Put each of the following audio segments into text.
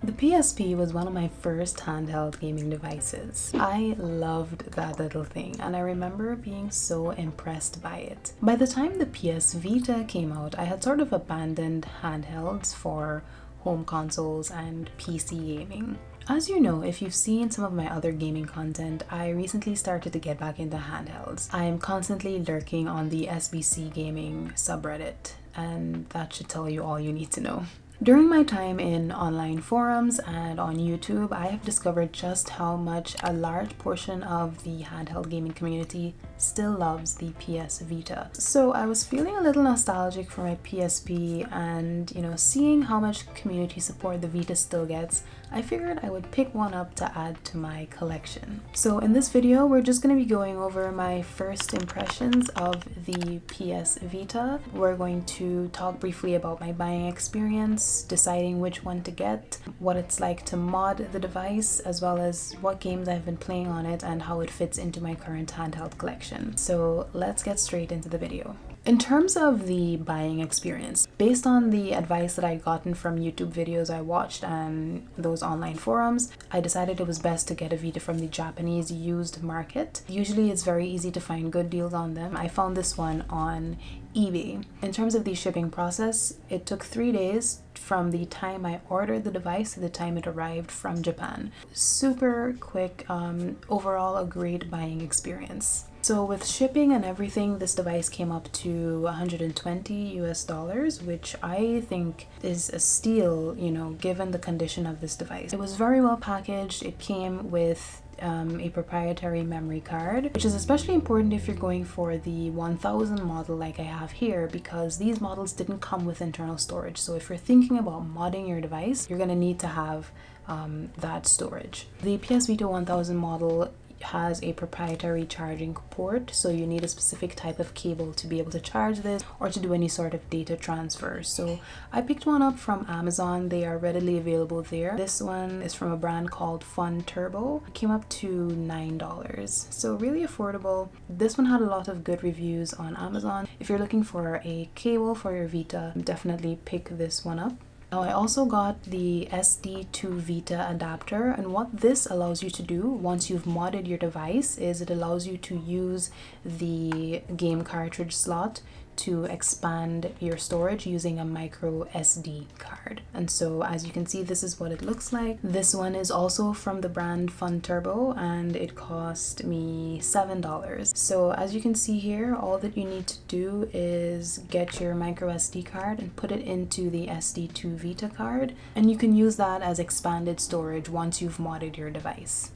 The PSP was one of my first handheld gaming devices. I loved that little thing and I remember being so impressed by it. By the time the PS Vita came out, I had sort of abandoned handhelds for home consoles and PC gaming. As you know, if you've seen some of my other gaming content, I recently started to get back into handhelds. I am constantly lurking on the SBC gaming subreddit, and that should tell you all you need to know. During my time in online forums and on YouTube, I have discovered just how much a large portion of the handheld gaming community still loves the PS Vita. So I was feeling a little nostalgic for my PSP and, seeing how much community support the Vita still gets, I figured I would pick one up to add to my collection. So in this video, we're just going to be going over my first impressions of the PS Vita. We're going to talk briefly about my buying experience, deciding which one to get, what it's like to mod the device, as well as what games I've been playing on it and how it fits into my current handheld collection. So let's get straight into the video. In terms of the buying experience, based on the advice that I'd gotten from YouTube videos I watched and those online forums, I decided it was best to get a Vita from the Japanese used market. Usually it's very easy to find good deals on them. I found this one on eBay. In terms of the shipping process, it took 3 days from the time I ordered the device to the time it arrived from Japan. Super quick, overall a great buying experience. So with shipping and everything, this device came up to 120 US dollars, which I think is a steal, given the condition of this device. It was very well packaged. It came with a proprietary memory card, which is especially important if you're going for the 1000 model like I have here, because these models didn't come with internal storage. So if you're thinking about modding your device, you're going to need to have that storage. The PS Vita 1000 model has a proprietary charging port, so you need a specific type of cable to be able to charge this or to do any sort of data transfer. So I picked one up from Amazon. They are readily available there. This one is from a brand called Fun Turbo. It came up to $9, so really affordable. This one had a lot of good reviews on Amazon. If you're looking for a cable for your Vita, definitely pick this one up. Now I also got the SD to Vita adapter, and what this allows you to do once you've modded your device is it allows you to use the game cartridge slot to expand your storage using a micro SD card. And so as you can see, this is what it looks like. This one is also from the brand Fun Turbo and it cost me $7. So as you can see here, all that you need to do is get your micro SD card and put it into the SD2 Vita card, and you can use that as expanded storage once you've modded your device.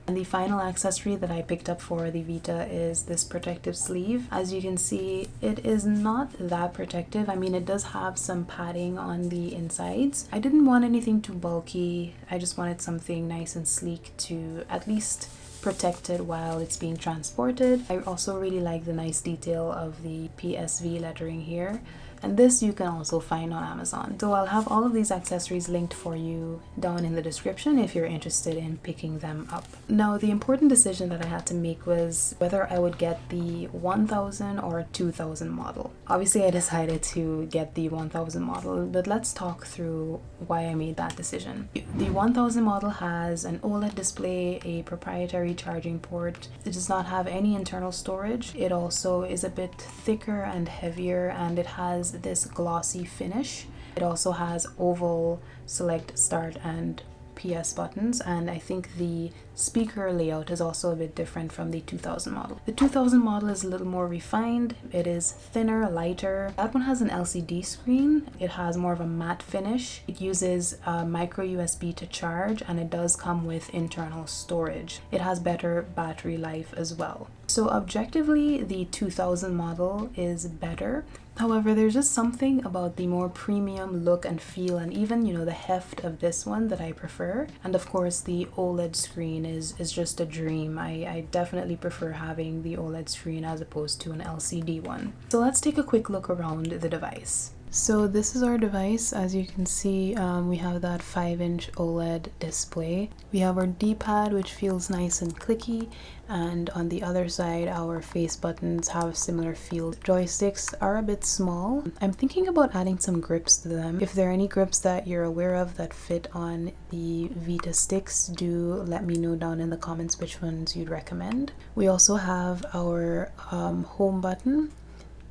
And the final accessory that I picked up for the Vita is this protective sleeve. As you can see, it is not that protective. I mean, it does have some padding on the insides. I didn't want anything too bulky. I just wanted something nice and sleek to at least protect it while it's being transported. I also really like the nice detail of the PSV lettering here. And this you can also find on Amazon. So I'll have all of these accessories linked for you down in the description if you're interested in picking them up. Now, the important decision that I had to make was whether I would get the 1000 or 2000 model. Obviously, I decided to get the 1000 model, but let's talk through why I made that decision. The 1000 model has an OLED display, a proprietary charging port. It does not have any internal storage. It also is a bit thicker and heavier, and it has this glossy finish. It also has oval select, start, and PS buttons, and I think the speaker layout is also a bit different from the 2000 model. The 2000 model is a little more refined. It is thinner, lighter. That one has an LCD screen. It has more of a matte finish. It uses a micro USB to charge, and it does come with internal storage. It has better battery life as well. So objectively, the 2000 model is better. However, there's just something about the more premium look and feel, and even, the heft of this one that I prefer. And of course, the OLED screen is just a dream. I definitely prefer having the OLED screen as opposed to an LCD one. So let's take a quick look around the device. So this is our device. As you can see, we have that 5-inch OLED display. We have our D-pad, which feels nice and clicky, and on the other side our face buttons have a similar feel. Joysticks are a bit small. I'm thinking about adding some grips to them. If there are any grips that you're aware of that fit on the Vita sticks, do let me know down in the comments which ones you'd recommend. We also have our home button,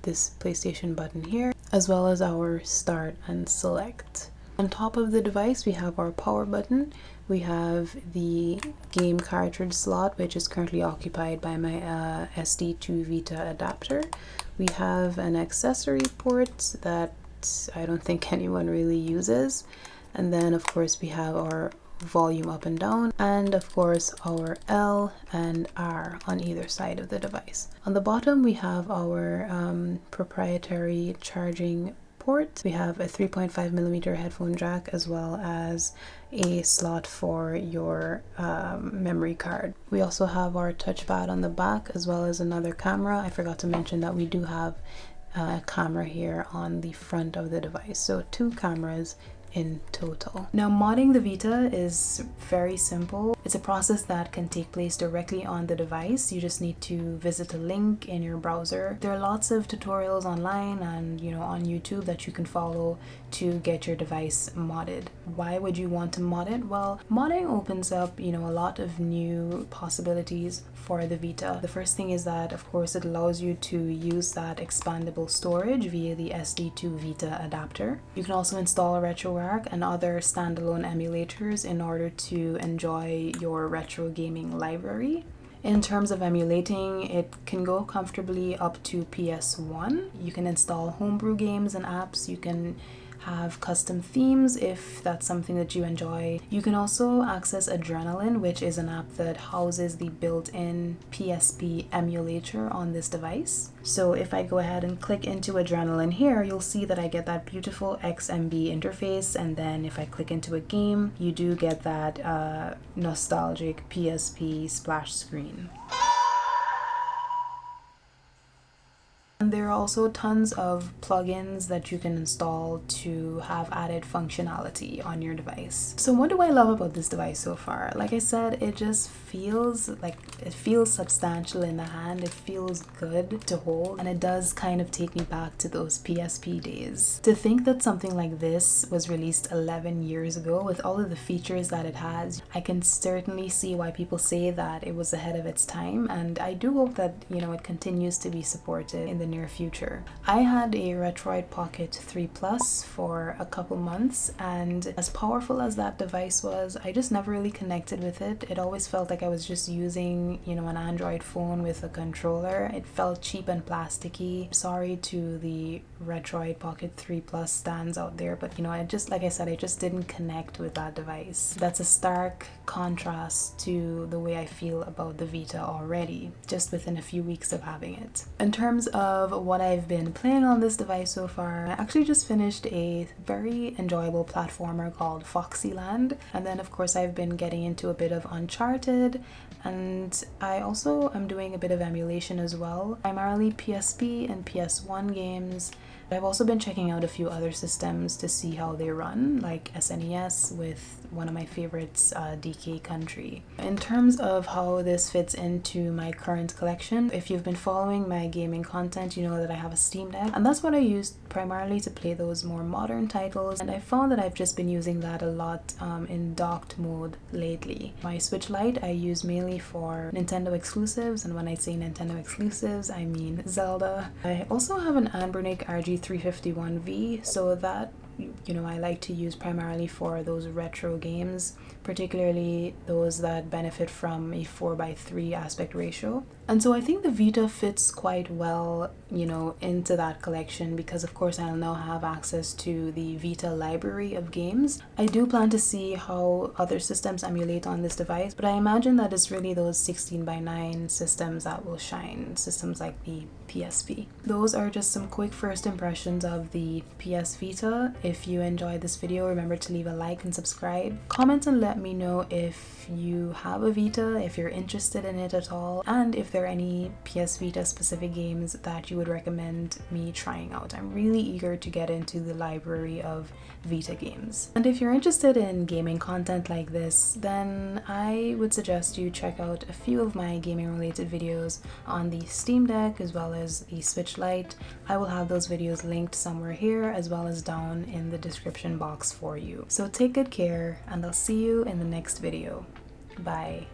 this PlayStation button here, as well as our start and select. On top of the device we have our power button. We have the game cartridge slot, which is currently occupied by my SD to Vita adapter. We have an accessory port that I don't think anyone really uses, and then of course we have our volume up and down, and of course our L and R on either side of the device. On the bottom we have our proprietary charging port. We have a 3.5mm headphone jack, as well as a slot for your memory card. We also have our touchpad on the back, as well as another camera. I forgot to mention that we do have a camera here on the front of the device, so 2 cameras in total. Now, modding the Vita is very simple. It's a process that can take place directly on the device. You just need to visit a link in your browser. There are lots of tutorials online and on YouTube that you can follow to get your device modded. Why would you want to mod it? Well, modding opens up a lot of new possibilities for the Vita. The first thing is that of course it allows you to use that expandable storage via the SD to Vita adapter. You can also install RetroArch and other standalone emulators in order to enjoy your retro gaming library. In terms of emulating, it can go comfortably up to PS1. You can install homebrew games and apps. You can have custom themes if that's something that you enjoy. You can also access Adrenaline, which is an app that houses the built-in PSP emulator on this device. So if I go ahead and click into Adrenaline here, you'll see that I get that beautiful XMB interface, and then if I click into a game, you do get that nostalgic PSP splash screen. And there are also tons of plugins that you can install to have added functionality on your device. So what do I love about this device so far? Like I said, it just feels substantial in the hand. It feels good to hold, and it does kind of take me back to those PSP days. To think that something like this was released 11 years ago with all of the features that it has, I can certainly see why people say that it was ahead of its time, and I do hope that it continues to be supported in the near future. I had a Retroid Pocket 3 Plus for a couple months, and as powerful as that device was, I just never really connected with it. It always felt like I was just using an Android phone with a controller. It felt cheap and plasticky. Sorry to the Retroid Pocket 3 Plus stands out there, but I just, like I said, I just didn't connect with that device. That's a stark contrast to the way I feel about the Vita already, just within a few weeks of having it. In terms of what I've been playing on this device so far, I actually just finished a very enjoyable platformer called Foxyland, and then of course I've been getting into a bit of Uncharted, and I also am doing a bit of emulation as well, primarily PSP and PS1 games. I've also been checking out a few other systems to see how they run, like SNES with one of my favorites, DK Country. In terms of how this fits into my current collection, if you've been following my gaming content, you know that I have a Steam Deck, and that's what I use primarily to play those more modern titles, and I found that I've just been using that a lot in docked mode lately. My Switch Lite I use mainly for Nintendo exclusives, and when I say Nintendo exclusives, I mean Zelda. I also have an Anbernic RG351V, so that I like to use primarily for those retro games, particularly those that benefit from a 4:3 aspect ratio. And so I think the Vita fits quite well, into that collection, because of course I'll now have access to the Vita library of games. I do plan to see how other systems emulate on this device, but I imagine that it's really those 16:9 systems that will shine, systems like the PSP. Those are just some quick first impressions of the PS Vita. If you enjoyed this video, remember to leave a like and subscribe. Comment and let me know if you have a Vita, if you're interested in it at all, and if there are any PS Vita specific games that you would recommend me trying out. I'm really eager to get into the library of Vita games. And if you're interested in gaming content like this, then I would suggest you check out a few of my gaming related videos on the Steam Deck as well as the Switch Lite. I will have those videos linked somewhere here as well as down in the description box for you. So take good care, and I'll see you in the next video. Bye.